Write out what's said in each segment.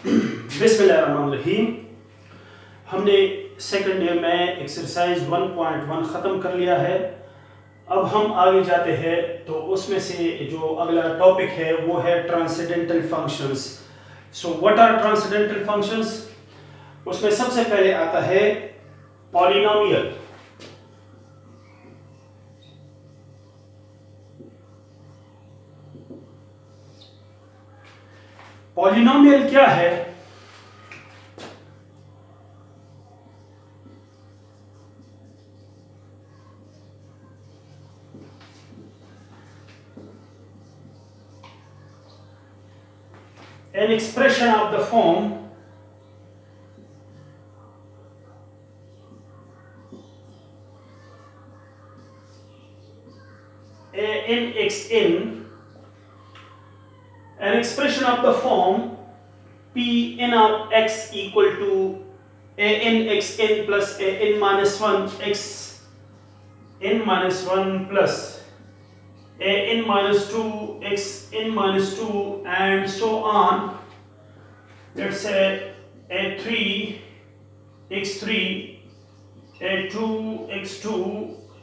बिस्मिल्लाहिर्रहमानिर्रहीम। हमने second year में एक्सरसाइज 1.1 ख़त्म कर लिया है। अब हम आगे जाते हैं तो उसमें से जो अगला टॉपिक है वो है transcendental functions. So what are transcendental functions? उसमें सबसे पहले आता है पॉलिनोमियल। पॉलिनोमियल क्या है? An expression of the form an expression of the form Pn of x equal to an xn plus an minus 1 x n minus 1 plus an minus 2 x n minus 2 and so on. Let's say a3 x3 a2 x2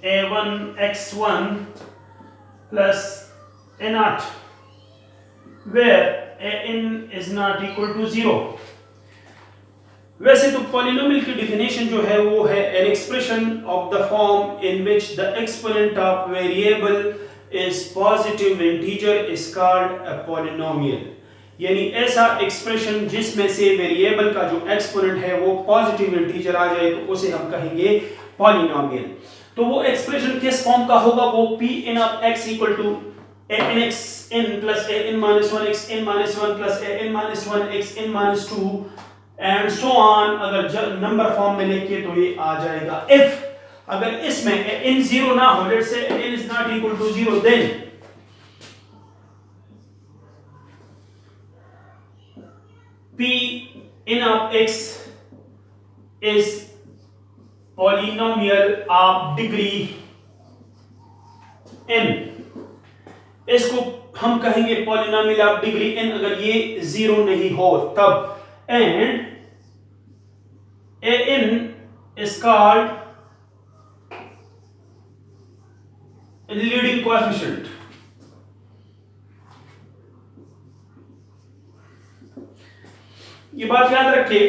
a1 x1 plus a naught where an is not equal to 0. वैसे तो polynomial की definition जो है वो है an expression of the form in which the exponent of variable is positive integer is called a polynomial. यानी ऐसा expression जिसमें से वेरिएबल का जो एक्सपोनेंट है वो पॉजिटिव इंटीजर आ जाए तो उसे हम कहेंगे पॉलिनोमियल। तो वो एक्सप्रेशन किस फॉर्म का होगा? वो Pn of x equal to an xn plus an minus 1 xn minus 1 plus an minus 1 xn minus 2 and so on। अगर नंबर फॉर्म में लिखे तो ये आ जाएगा if अगर इसमें n 0 ना हो, let's say n is not equal to 0, then Pn of x is polynomial of degree n। इसको हम कहेंगे पॉलिनोमियल ऑफ डिग्री n अगर ये 0 नहीं हो तब। And an is called leading coefficient. ये बात याद रखिए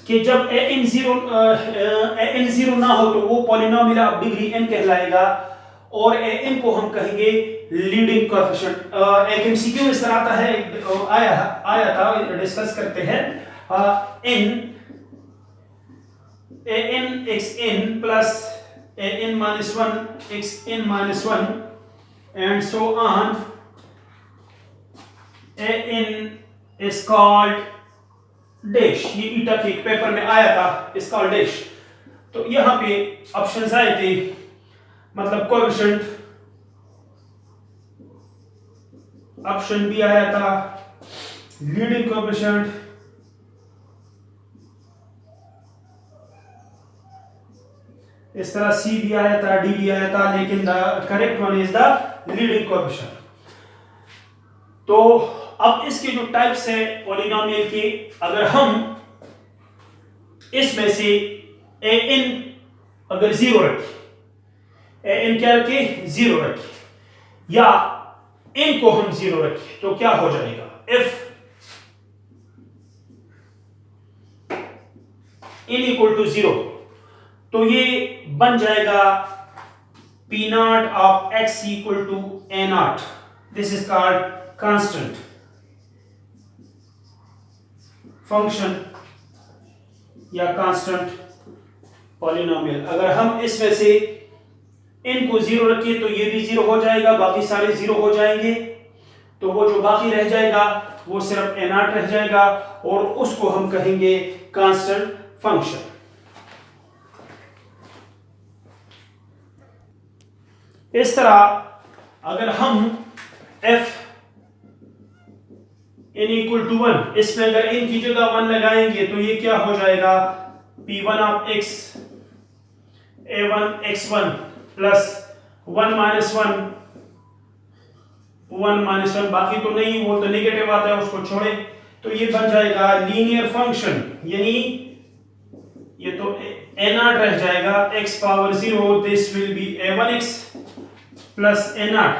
कि जब an 0 ना हो तो वो पॉलिनोमियल ऑफ डिग्री n कहलाएगा और an को हम कहेंगे लीडिंग कोएफिशिएंट। एक एमसीक्यू इस तरह आता है, आया था, डिस्कस करते हैं। an xn plus an minus 1 xn minus 1 and so on, an is called dash। ये ईटा के एक पेपर में आया था, is called dash। तो यहाँ पे ऑप्शंस आए थे, मतलब कोएफिशिएंट ऑप्शन बी आया था, लीडिंग कोएफिशिएंट, इस तरह सी भी आया था, डी भी आया था, लेकिन the correct one is the leading coefficient. तो अब इसके जो टाइप्स है पॉलिनोमियल के, अगर हम इसमें से an अगर 0 रखें, an क्या रखें? 0 रखें, या n को हम 0 रखें तो क्या हो जाएगा? if n equal to 0 तो ये बन जाएगा P naught of x equal to a naught। This is called constant function या कांस्टेंट पॉलिनोमियल। अगर हम इसमें से n को 0 रखें तो ये भी 0 हो जाएगा, बाकी सारे 0 हो जाएंगे, तो वो जो बाकी रह जाएगा वो सिर्फ a naught रह जाएगा और उसको हम कहेंगे कांस्टेंट फंक्शन। इस तरह अगर हम f n equal to 1, इसमें अगर n की जगह 1 लगाएंगे तो ये क्या हो जाएगा? P1 of x a1 x1 plus 1 minus 1 1 minus 1, बाकी तो नहीं, वो तो नेगेटिव आता है, उसको छोड़े। तो तो ये बन जाएगा लीनियर फंक्शन, यानी ये तो a0 रह जाएगा x power 0, this will be a1x plus a0,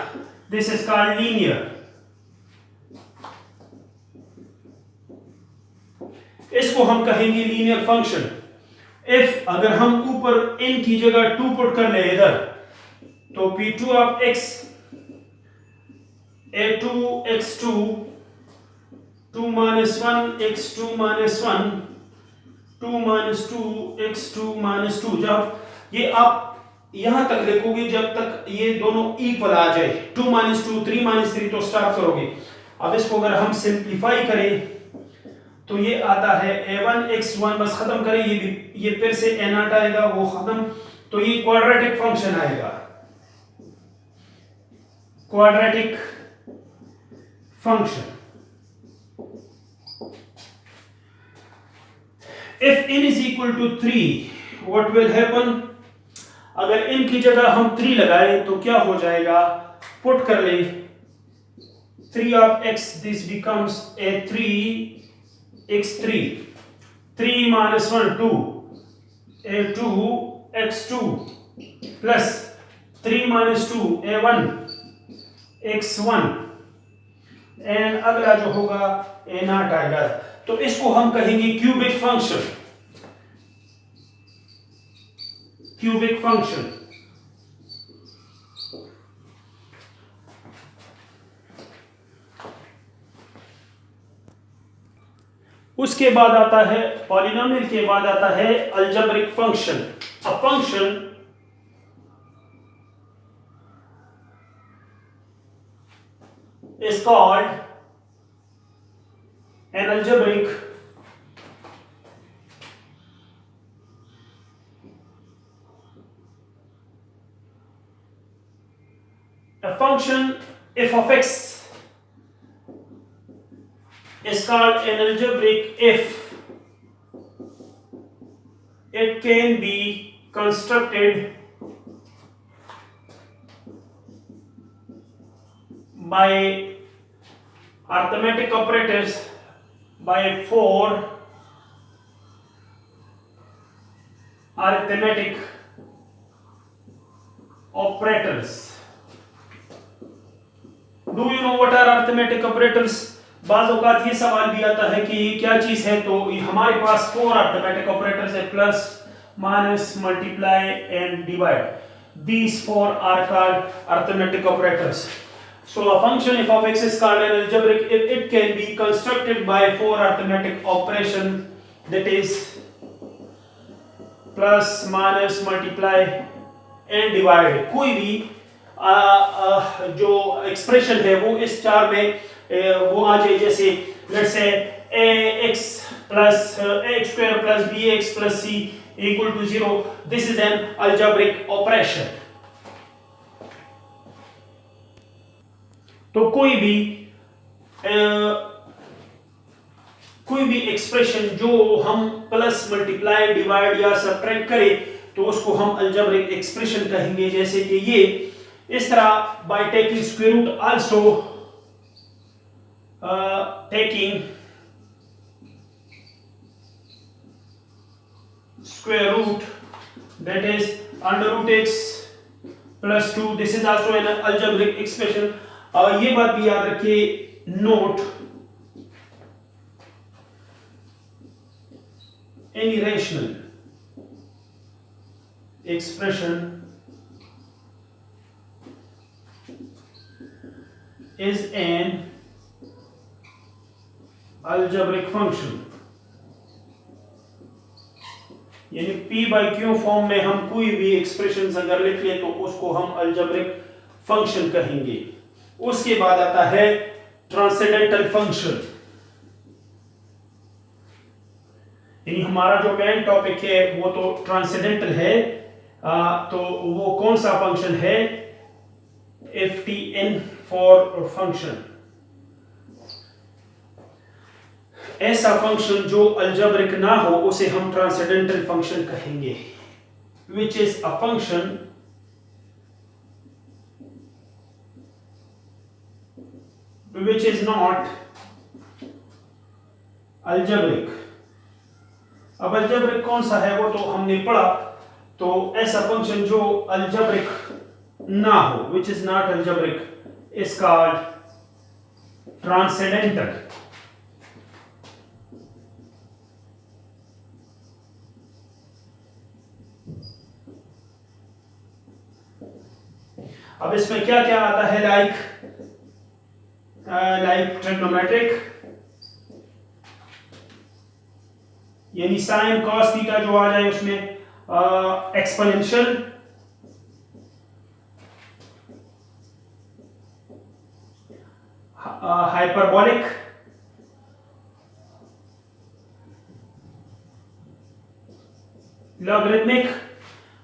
this is called linear. इसको हम कहेंगे लीनियर फंक्शन। इफ अगर हम ऊपर इन की जगह 2 पुट कर ले इधर, तो p2 of x a2 x2 2 minus 1 x2 minus 1 2 minus 2 x2 minus 2, जब ये आप यहां तक लिखोगे जब तक ये दोनों इक्वल आ जाए, 2 minus 2 3 minus 3 तो स्टार्ट करोगे। अब इसको अगर हम सिंप्लीफाई करें तो ये आता है a1 x1, बस खत्म करें, ये फिर से a0 आएगा, वो खत्म, तो ये क्वाड्रेटिक फंक्शन आएगा, quadratic function. If n is equal to 3, what will happen? अगर n की जगह हम 3 लगाए तो क्या हो जाएगा, पुट कर ले 3 of x, this becomes a 3x3, 3 minus 1 2 a2 x2 plus 3 minus 2 a1 x1, and अगला जो होगा a0 आएगा। तो इसको हम कहेंगे क्यूबिक फंक्शन, क्यूबिक फंक्शन। उसके बाद आता है पॉलिनोमियल, के बाद आता है algebraic function. A function is called an algebraic a function f of x is called an algebraic if it can be constructed by arithmetic operators by 4 arithmetic operators. Do you know what are arithmetic operators? बाज़ औक़ात ये सवाल भी आता है कि क्या चीज़ है, तो हमारे पास 4 arithmetic operators है, plus minus multiply and divide, these 4 are called arithmetic operators. So a function f of x is called an algebraic if it can be constructed by 4 arithmetic operation, that is plus minus multiply and divide। कोई भी जो expression है वो इस 4 में वो आ जाए, जैसे let's say ax plus ax square plus bx plus c equal to 0, this is an algebraic operation। तो कोई भी एक्सप्रेशन जो हम प्लस मल्टीप्लाई डिवाइड या सब्ट्रैक्ट करें तो उसको हम अलजेब्रिक एक्सप्रेशन कहेंगे। जैसे कि ये इस तरह by taking square root, also taking square root, that is under root x plus 2, this is also an algebraic expression. ये बात भी याद रखिए, note any rational expression is an algebraic function, यानी p by q फॉर्म में हम कोई भी एक्सप्रेशन अगर लिख ले तो उसको हम अलजेब्रिक फंक्शन कहेंगे। उसके बाद आता है ट्रांसेंडेंटल फंक्शन, यानी हमारा जो मेन टॉपिक है वो तो ट्रांसेंडेंटल है। तो वो कौन सा फंक्शन है, F T N for function, ऐसा फंक्शन जो अलजेब्रिक ना हो उसे हम ट्रांसेंडेंटल फंक्शन कहेंगे, which is a function which is not algebraic. अब अलजेब्रिक कौन सा है वो तो हमने पढ़ा, तो ऐसा फंक्शन जो अलजेब्रिक ना हो, which is not algebraic, is called transcendental. अब इसमें क्या क्या आता है, लाइक ट्रिग्नोमेट्रिक, यानी साइन कॉस थीटा जो आ जाए उसमें, exponential, hyperbolic, logarithmic,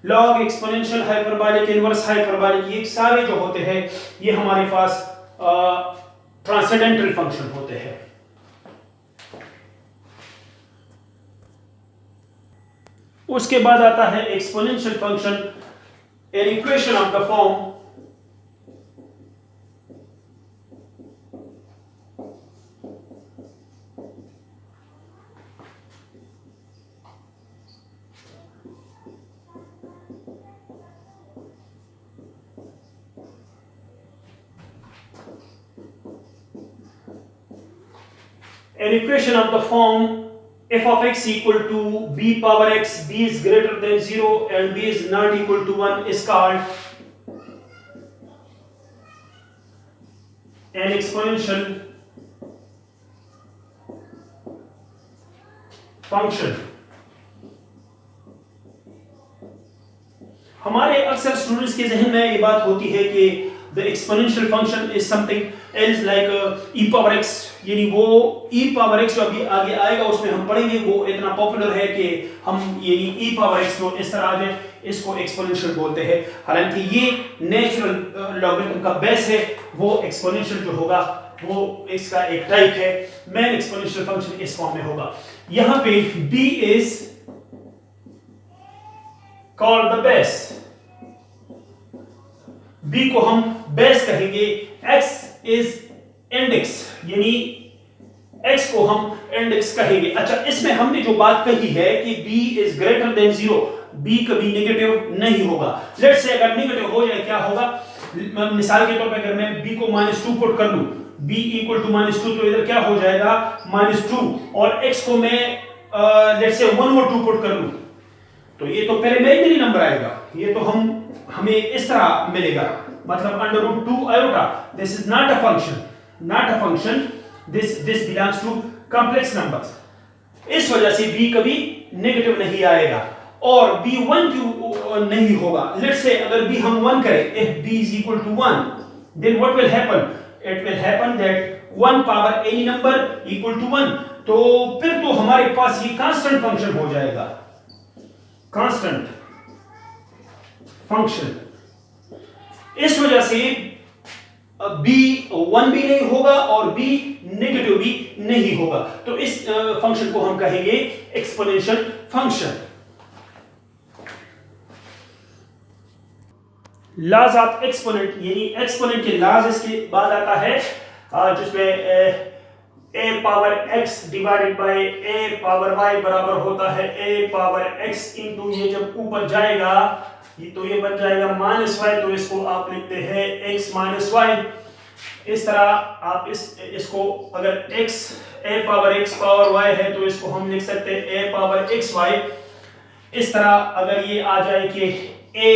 log, exponential, hyperbolic, inverse hyperbolic, ये सारे जो होते हैं ये हमारे पास ट्रांसेंडेंटल फंक्शन होते हैं। उसके बाद आता है exponential function, an equation of the form f of x equal to b power x, b is greater than 0 and b is not equal to 1 is called an exponential function। हमारे अक्सर students के जहन में ये बात होती है कि the exponential function is something else like E power x, यानी वो ई पावर एक्स जो अभी आगे आएगा उसमें हम पढ़ेंगे, वो इतना पॉपुलर है कि हम यानी ई पावर एक्स जो इस तरह आ जाए इसको एक्सपोनेंशियल बोलते हैं। हालांकि ये नेचुरल लॉगरिथम का बेस है, वो एक्सपोनेंशियल जो होगा वो इसका एक टाइप है। मेन एक्सपोनेंशियल फंक्शन इस फॉर्म में होगा। यहां पे b is called the base, b को हम बेस कहेंगे, x इज इंडेक्स, यानी x को हम इंडेक्स कहेंगे। अच्छा, इसमें हमने जो बात कही है कि b is greater than 0, b कभी नेगेटिव नहीं होगा। लेट्स से अगर नेगेटिव हो जाए क्या होगा, मिसाल के तौर पे अगर मैं b को -2 पुट कर लूं, b इक्वल टू -2, तो इधर क्या हो जाएगा -2, और x को मैं लेट्स से 1/2 पुट कर लूं, तो ये तो पहले इमेजिनरी नंबर आएगा, ये तो हमें इस तरह मिलेगा, मतलब √2 iota। This is not a function, this belongs to complex numbers। इस वजह से b कभी नेगेटिव नहीं आएगा और b 1 क्यों नहीं होगा। लेट्स से अगर b हम 1 करें, if b is equal to 1, then what will happen, it will happen that 1 power any number equal to 1, तो फिर तो हमारे पास ये कांस्टेंट फंक्शन हो जाएगा, कांस्टेंट फंक्शन। इस वजह से b 1 भी नहीं होगा और b नेगेटिव भी नहीं होगा, तो इस फंक्शन को हम कहेंगे exponential function. Laws of exponent, यानी एक्सपोनेंट के लॉज इसके बाद आता है जिसमें a power x divided by a power y बराबर होता है a पावर x इंटू, ये जब ऊपर जाएगा तो ये बन जाएगा -y, तो इसको आप लिखते हैं x -y। इस तरह आप इसको अगर a power x power y है तो इसको हम लिख सकते हैं a पावर xy। इस तरह अगर ये आ जाए कि a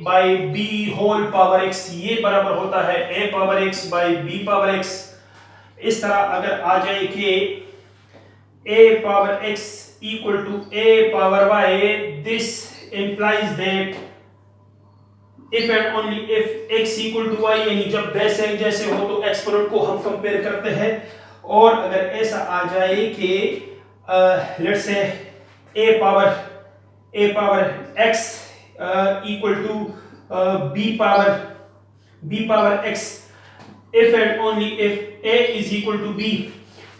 by b whole power x, ये बराबर होता है a power x by b power x। इस तरह अगर आ जाए कि a power x equal to a power y, this implies that if and only if x equal to y, यानी जब बेस एक जैसे हो तो एक्सपोनेंट को हम कंपेयर करते हैं। और अगर ऐसा आ जाए कि let's say a power x equal to b power x, if and only if a is equal to b,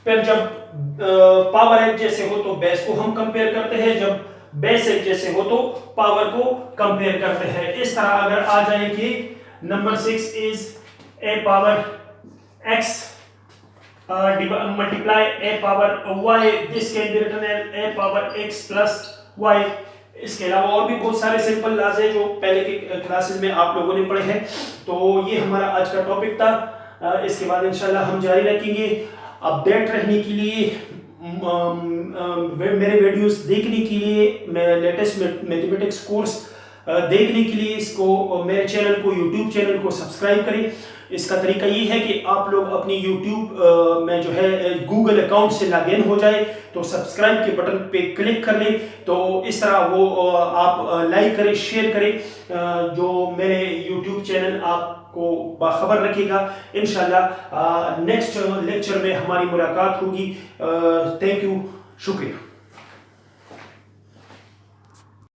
फिर जब पावर एक जैसे हो तो बेस को हम कंपेयर करते हैं, जब बेस एक जैसे हो तो पावर को कंपेयर करते हैं। इस तरह अगर आ जाए कि number 6 is a power x multiply a power y, this can be written as a power x plus y. इसके अलावा और भी बहुत सारे सिंपल लॉज है जो पहले के क्लासेस में आप लोगों ने पढ़े हैं। तो ये हमारा आज का टॉपिक था। इसके बाद इंशाल्लाह हम जारी रखेंगे। अपडेट रहने के लिए, मेरे वीडियोस देखने के लिए, मेरे लेटेस्ट मैथमेटिक्स कोर्स देखने के लिए इसको मेरे चैनल को, यूट्यूब चैनल को सब्सक्राइब करें। इसका तरीका ये है कि आप लोग अपनी यूट्यूब में जो है गूगल अकाउंट से लॉग इन हो जाए, तो सब्सक्राइब के बटन पे क्लिक कर लें। तो इस तरह वो आप लाइक करें, शेयर करें, जो मेरे यूट्यूब चैनल आपको बाखबर रखेगा। इंशाल्लाह नेक्स्ट लेक्चर में हमारी मुलाकात होगी। थैंक यू, शुक्रिया।